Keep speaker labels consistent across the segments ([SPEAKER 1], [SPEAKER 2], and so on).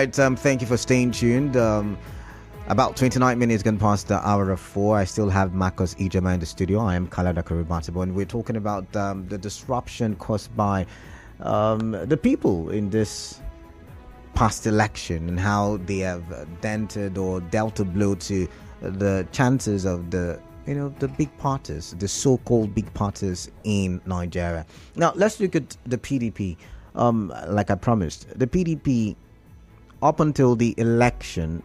[SPEAKER 1] right, thank you for staying tuned. About 29 minutes gone past the hour of 4. I still have Marcus Ijioma in the studio. I am Kalada Karibatibo, and we're talking about the disruption caused by the people in this past election and how they have dented or dealt a blow to the chances of the big parties, the so-called big parties in Nigeria. Now, let's look at the PDP. Like I promised, the PDP, up until the election,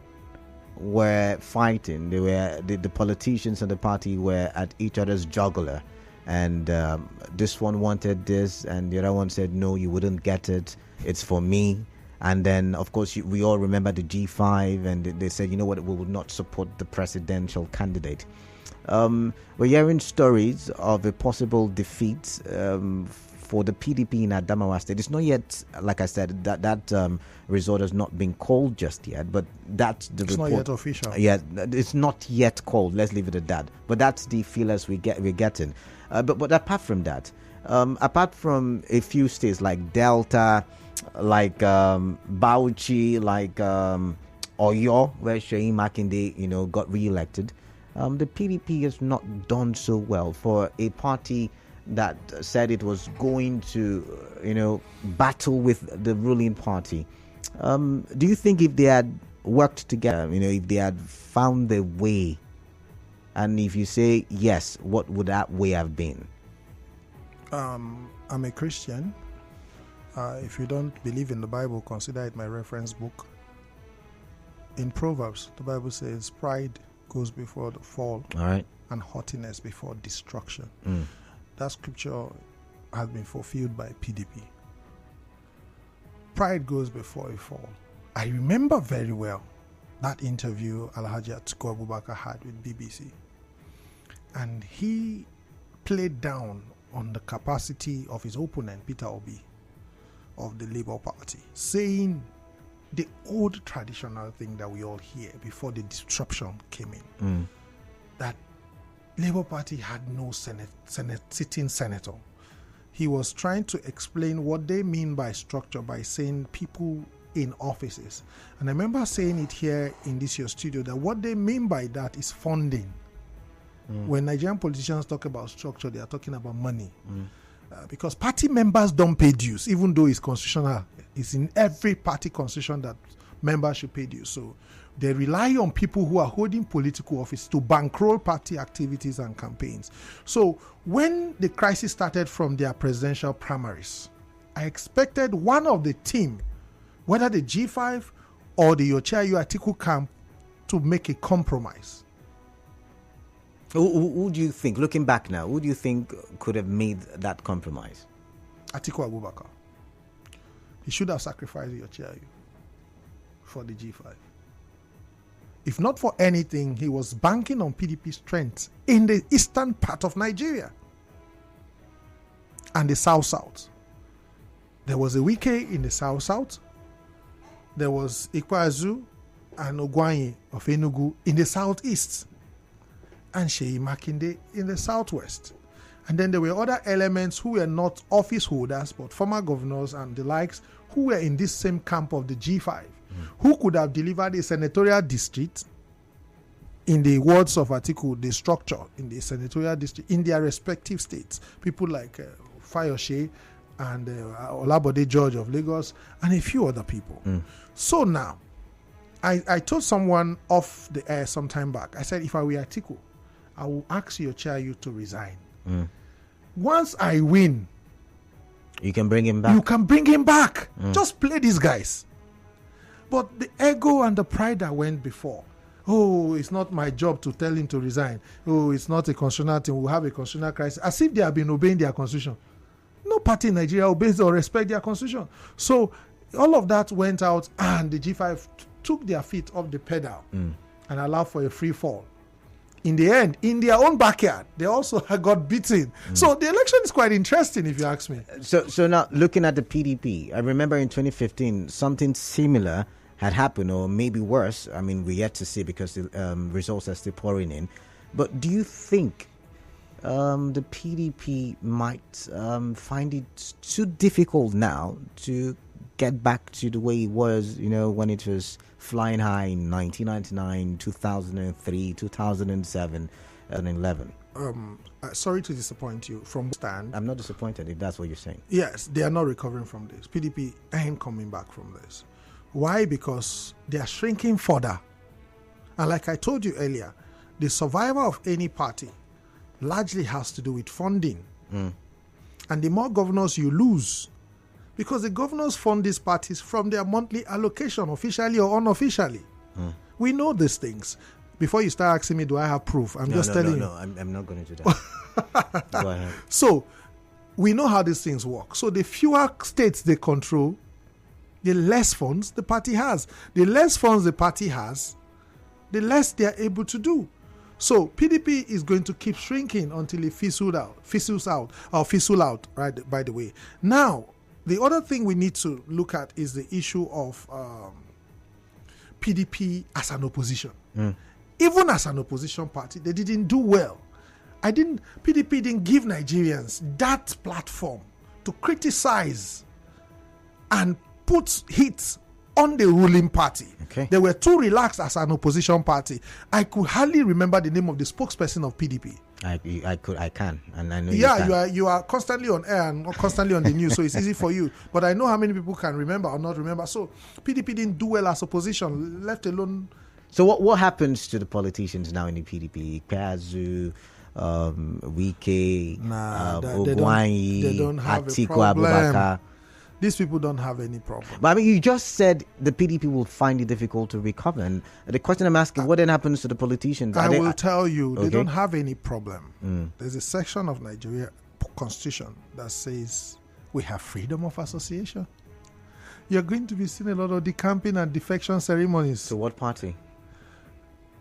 [SPEAKER 1] were fighting. They were the politicians and the party were at each other's jugular, and this one wanted this, and the other one said, "No, you wouldn't get it. It's for me." And then, of course, we all remember the G5, and they said, "You know what? We would not support the presidential candidate." We're hearing stories of a possible defeat for the PDP in Adamawa State. It's not yet, like I said, that result has not been called just yet, but that's the report.
[SPEAKER 2] It's not yet official.
[SPEAKER 1] Yeah, it's not yet called. Let's leave it at that. But that's the feelers we're getting. But apart from that, apart from a few states like Delta, like Bauchi, like Oyo, where Sheyi Makinde, got re-elected, the PDP has not done so well for a party that said it was going to, battle with the ruling party. Do you think if they had worked together, if they had found their way, and if you say yes, what would that way have been?
[SPEAKER 2] I'm a Christian. If you don't believe in the Bible, consider it my reference book. In Proverbs, the Bible says, pride goes before the fall,
[SPEAKER 1] all right,
[SPEAKER 2] and haughtiness before destruction.
[SPEAKER 1] Mm.
[SPEAKER 2] That scripture has been fulfilled by PDP. Pride goes before a fall. I remember very well that interview Alhaji Atiku Abubakar had with BBC. And he played down on the capacity of his opponent, Peter Obi, of the Labour Party, saying the old traditional thing that we all hear before the disruption came in, that Labour Party had no sitting senator. He was trying to explain what they mean by structure by saying people in offices. And I remember saying it here in this your studio that what they mean by that is funding. When Nigerian politicians talk about structure, they are talking about money. Because party members don't pay dues, even though it's constitutional. It's in every party constitution that members should pay dues. So they rely on people who are holding political office to bankroll party activities and campaigns. So when the crisis started from their presidential primaries, I expected one of the team, whether the G5 or the Yochayu Atiku camp, to make a compromise.
[SPEAKER 1] Who do you think, looking back now, who do you think could have made that compromise?
[SPEAKER 2] Atiku Abubakar. He should have sacrificed Yochayu for the G5. If not for anything, he was banking on PDP strength in the eastern part of Nigeria and the south-south. There was a Wike in the south-south. There was Ikwazu and Ogwanye of Enugu in the southeast, and Sheyi Makinde in the southwest. And then there were other elements who were not office holders, but former governors and the likes, who were in this same camp of the G5, who could have delivered a senatorial district, in the words of Atiku, the structure in the senatorial district in their respective states. People like Fayose and Olabode George of Lagos and a few other people. So now, I told someone off the air some time back, I said, if I were Atiku, I will ask your chair to resign. Once I win,
[SPEAKER 1] you can bring him back.
[SPEAKER 2] You can bring him back. Just play these guys. But the ego and the pride that went before, oh, it's not my job to tell him to resign. Oh, it's not a constitutional thing. We'll have a constitutional crisis. As if they have been obeying their constitution. No party in Nigeria obeys or respects their constitution. So all of that went out, and the G5 took their feet off the pedal and allowed for a free fall. In the end, in their own backyard, they also got beaten. So the election is quite interesting, if you ask me.
[SPEAKER 1] So now, looking at the PDP, I remember in 2015, something similar had happened, or maybe worse. I mean, we're yet to see because the results are still pouring in. But do you think the PDP might find it too difficult now to get back to the way it was, when it was flying high in 1999, 2003, 2007, and 11?
[SPEAKER 2] Sorry to disappoint you. From stand,
[SPEAKER 1] I'm not disappointed if that's what you're saying.
[SPEAKER 2] Yes, they are not recovering from this. PDP ain't coming back from this. Why? Because they are shrinking further. And like I told you earlier, the survival of any party largely has to do with funding. And the more governors you lose, because the governors fund these parties from their monthly allocation, officially or unofficially. We know these things. Before you start asking me, do I have proof? I'm just telling you.
[SPEAKER 1] No, I'm not going to do that. Go ahead.
[SPEAKER 2] So, we know how these things work. So, the fewer states they control, the less funds the party has. The less funds the party has, the less they are able to do. So PDP is going to keep shrinking until it fizzles out, right, by the way. Now, the other thing we need to look at is the issue of PDP as an opposition. Even as an opposition party, they didn't do well. PDP didn't give Nigerians that platform to criticize and put hits on the ruling party.
[SPEAKER 1] Okay.
[SPEAKER 2] They were too relaxed as an opposition party. I could hardly remember the name of the spokesperson of PDP.
[SPEAKER 1] I can, and I know.
[SPEAKER 2] Yeah, you are constantly on air and constantly on the news, so it's easy for you. But I know how many people can remember or not remember. So PDP didn't do well as opposition, let alone.
[SPEAKER 1] So what happens to the politicians now in the PDP? Kazu, Wike, Ogwai, Atiku Abubakar.
[SPEAKER 2] These people don't have any problem.
[SPEAKER 1] But I mean, you just said the PDP will find it difficult to recover. And the question I'm asking, what then happens to the politicians?
[SPEAKER 2] I will tell you, they don't have any problem. There's a section of Nigeria constitution that says we have freedom of association. You're going to be seeing a lot of decamping and defection ceremonies.
[SPEAKER 1] To what party?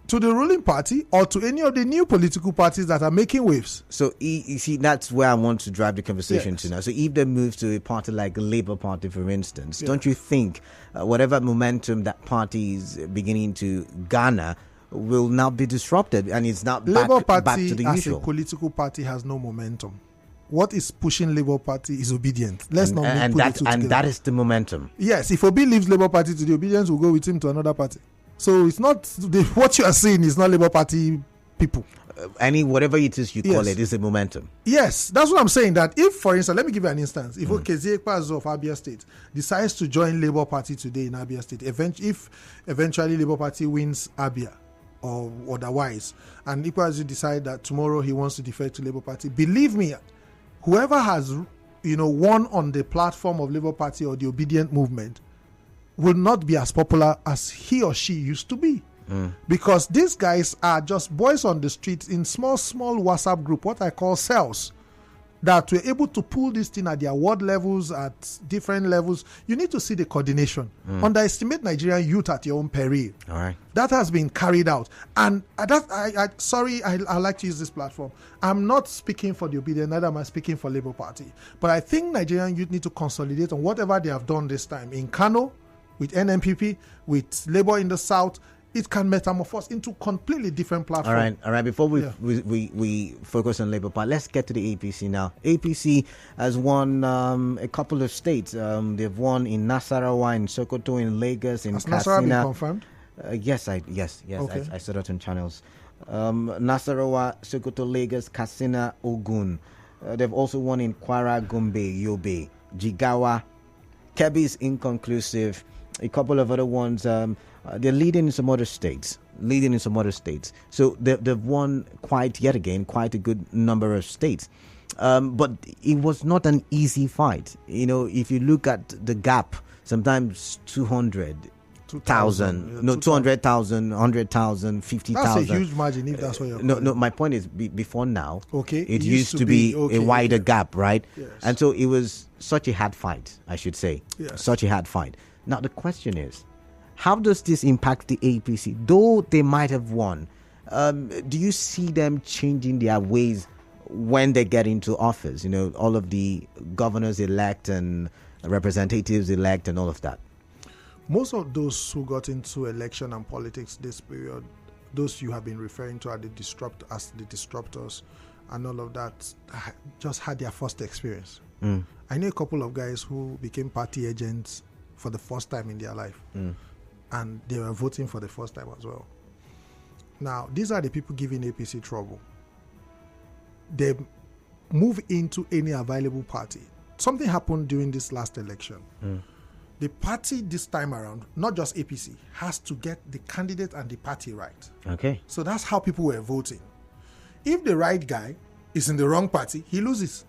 [SPEAKER 2] To the ruling party or to any of the new political parties that are making waves.
[SPEAKER 1] So, you see, that's where I want to drive the conversation
[SPEAKER 2] Yes.
[SPEAKER 1] to now. So, if they move to a party like Labour Party, for instance, don't you think whatever momentum that party is beginning to garner will now be disrupted and it's not
[SPEAKER 2] Labour
[SPEAKER 1] back
[SPEAKER 2] Party
[SPEAKER 1] to the
[SPEAKER 2] as
[SPEAKER 1] usual?
[SPEAKER 2] a political party has no momentum. What is pushing Labour Party is obedience. Let's not
[SPEAKER 1] and
[SPEAKER 2] put the two together.
[SPEAKER 1] that is the momentum.
[SPEAKER 2] Yes, if Obi leaves Labour Party today, obedience will go with him to another party. So it's not what you are saying is not Labour Party people.
[SPEAKER 1] Whatever it is you call
[SPEAKER 2] Yes.
[SPEAKER 1] it is a momentum.
[SPEAKER 2] Yes, that's what I'm saying. That if, for instance, let me give you an instance. If Okezie Ekpazu of Abia State decides to join Labour Party today in Abia State, if eventually Labour Party wins Abia or otherwise, and Ekpazu decide that tomorrow he wants to defect to Labour Party, believe me, whoever has won on the platform of Labour Party or the obedient movement will not be as popular as he or she used to be. Because these guys are just boys on the streets in small WhatsApp group, what I call cells, that were able to pull this thing at their ward levels, at different levels. You need to see the coordination. Underestimate Nigerian youth at your own peril.
[SPEAKER 1] All right.
[SPEAKER 2] That has been carried out. And I like to use this platform. I'm not speaking for the obedient, neither am I speaking for Labour Party. But I think Nigerian youth need to consolidate on whatever they have done this time. In Kano, with NNPP, with Labour in the South, it can metamorphose into completely different platforms.
[SPEAKER 1] All right. Before we focus on Labour Party, let's get to the APC now. APC has won a couple of states. They've won in Nasarawa, in Sokoto, in Lagos, in Katsina.
[SPEAKER 2] Has Nasarawa been confirmed?
[SPEAKER 1] Yes.
[SPEAKER 2] Okay.
[SPEAKER 1] I saw that on channels. Nasarawa, Sokoto, Lagos, Katsina, Ogun. They've also won in Kwara, Gombe, Yobe, Jigawa. Kebbi is inconclusive. A couple of other ones. They're leading in some other states. So they've won quite a good number of states. But it was not an easy fight. If you look at the gap, sometimes 200,000, 100,000, 50,000.
[SPEAKER 2] That's a huge margin if that's what you're calling.
[SPEAKER 1] No, my point is before now,
[SPEAKER 2] okay,
[SPEAKER 1] it used to be a wider gap, right?
[SPEAKER 2] Yes.
[SPEAKER 1] And so it was such a hard fight, I should say.
[SPEAKER 2] Yes.
[SPEAKER 1] Such a hard fight. Now the question is, how does this impact the APC? Though they might have won, do you see them changing their ways when they get into office? All of the governors elect and representatives elect and all of that.
[SPEAKER 2] Most of those who got into election and politics this period, those you have been referring to as the disruptors and all of that, just had their first experience. I know a couple of guys who became party agents for the first time in their life. And they were voting for the first time as well. Now, these are the people giving APC trouble. They move into any available party. Something happened during this last election. The party this time around, not just APC, has to get the candidate and the party right. Okay. So that's how people were voting. If the right guy is in the wrong party, he loses.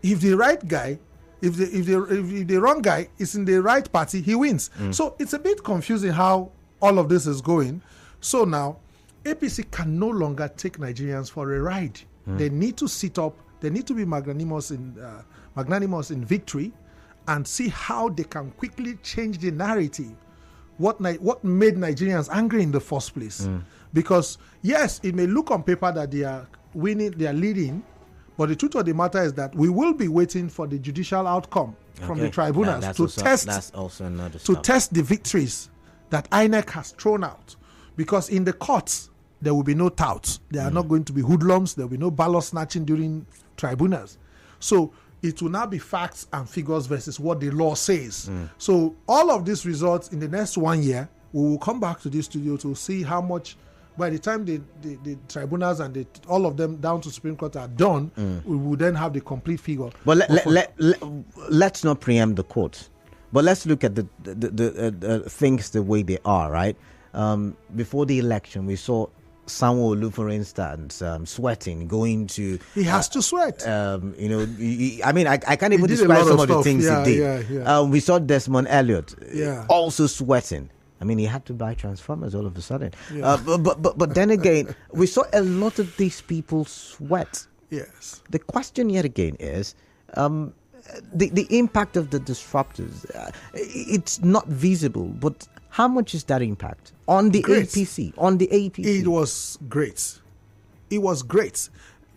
[SPEAKER 2] If the right guy, if the wrong guy is in the right party, he wins. So it's a bit confusing how all of this is going. So now, APC can no longer take Nigerians for a ride. They need to sit up. They need to be magnanimous in victory, and see how they can quickly change the narrative. What made Nigerians angry in the first place? Because yes, it may look on paper that they are winning, they are leading, but the truth of the matter is that we will be waiting for the judicial outcome from the tribunals to test the victories that INEC has thrown out. Because in the courts, there will be no touts. There are not going to be hoodlums. There will be no ballot snatching during tribunals. So it will now be facts and figures versus what the law says. So all of these results in the next 1 year, we will come back to this studio to see how much, by the time the tribunals and all of them down to Supreme Court are done, we will then have the complete figure.
[SPEAKER 1] But let's not preempt the court. But let's look at the things the way they are, right? Before the election, we saw Sanwo-Olu, for instance, sweating, going to...
[SPEAKER 2] He has to sweat.
[SPEAKER 1] I mean, I can't even describe some of the things he did. We saw Desmond Elliott also sweating. I mean, he had to buy transformers all of a sudden. But then again, we saw a lot of these people sweat.
[SPEAKER 2] Yes.
[SPEAKER 1] The question yet again is... the impact of the disruptors, it's not visible, but how much is that impact on the APC? On the APC,
[SPEAKER 2] it was great. It was great.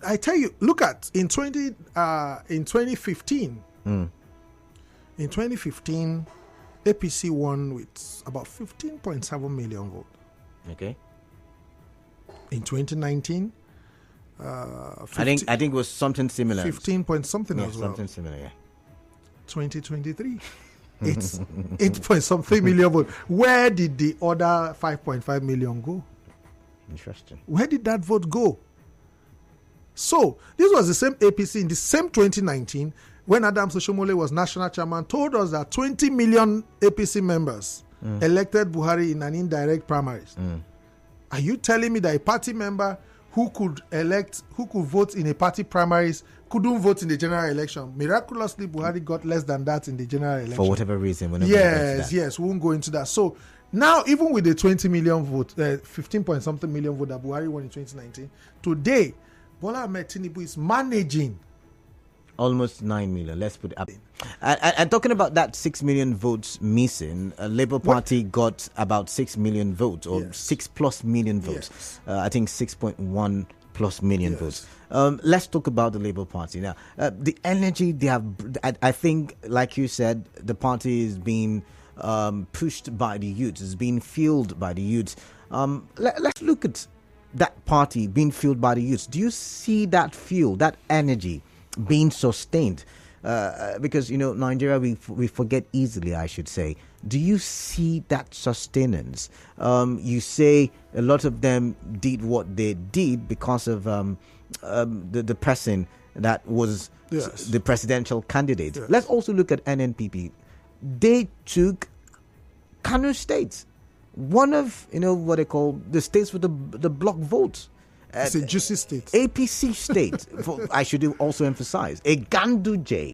[SPEAKER 2] I tell you, look at in 2015. In 2015, APC won with about 15.7 million votes.
[SPEAKER 1] Okay.
[SPEAKER 2] In 2019.
[SPEAKER 1] I think it was something similar.
[SPEAKER 2] 15 point something as well.
[SPEAKER 1] Something similar, yeah.
[SPEAKER 2] 2023, it's 8.something million votes. Where did the other 5.5 million go?
[SPEAKER 1] Interesting.
[SPEAKER 2] Where did that vote go? So this was the same APC in the same 2019 when Adams Oshomole was national chairman, told us that 20 million APC members elected Buhari in an indirect primaries. Are you telling me that a party member who could vote in a party primaries couldn't vote in the general election? Miraculously, Buhari got less than that in the general election.
[SPEAKER 1] For whatever reason.
[SPEAKER 2] Yes, we won't go into that. So now, even with the 20 million vote, 15 point something million vote that Buhari won in 2019, today, Bola Ahmed Tinubu is managing
[SPEAKER 1] almost 9 million. Let's put it up. And talking about that 6 million votes missing, Labour Party got about 6 million votes, or 6+ million votes. I think 6.1 plus million votes. Let's talk about the Labour Party now. The energy they have, I think, like you said, the party is being pushed by the youth, is being fueled by the youth. Let's look at that party being fueled by the youth. Do you see that fuel, that energy being sustained? Because, Nigeria, we forget easily, I should say. Do you see that sustenance? You say a lot of them did what they did because of the person that was the presidential candidate. Yes. Let's also look at NNPP. They took Kano State, one of, what they call the states with the block votes.
[SPEAKER 2] It's a juicy state.
[SPEAKER 1] APC state, I should also emphasize, a Ganduje